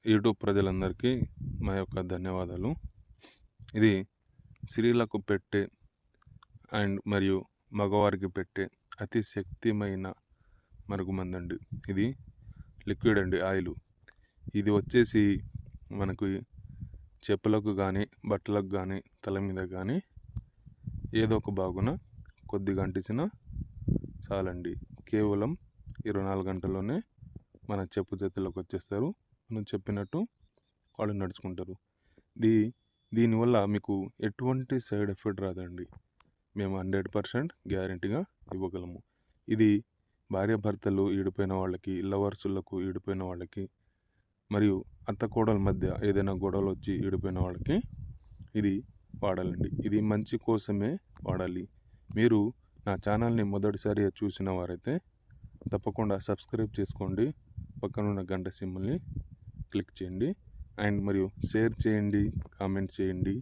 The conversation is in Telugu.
యూట్యూబ్ ప్రజలందరికీ మా యొక్క ధన్యవాదాలు. ఇది స్త్రీలకు పెట్టే మరియు మగవారికి పెట్టే అతి శక్తిమైన మరుగుమందండి. ఇది లిక్విడ్ అండి, ఆయిల్. ఇది వచ్చేసి మనకు చెప్పులకు కానీ, బట్టలకు కానీ, తల మీద కానీ ఏదో ఒక బాగున కొద్దిగా అంటించిన చాలండి. కేవలం 24 గంటల్లోనే మన చెప్పు చేతుల్లోకి వచ్చేస్తారు. మనం చెప్పినట్టు వాళ్ళు నడుచుకుంటారు. దీనివల్ల మీకు ఎటువంటి సైడ్ ఎఫెక్ట్ రాదండి. మేము 100% గ్యారెంటీగా ఇవ్వగలము. ఇది భార్యాభర్తలు ఈడిపోయిన వాళ్ళకి, లవర్సులకు ఈడిపోయిన వాళ్ళకి, మరియు అత్త కోడల మధ్య ఏదైనా గొడవలు వచ్చి ఈడిపోయిన వాళ్ళకి ఇది వాడాలండి. ఇది మంచి కోసమే వాడాలి. మీరు నా ఛానల్ని మొదటిసారిగా చూసిన వారైతే తప్పకుండా సబ్స్క్రైబ్ చేసుకోండి. పక్కనున్న గంట సింబల్ని క్లిక్ చేయండి. మరియు షేర్ చేయండి, కామెంట్ చేయండి.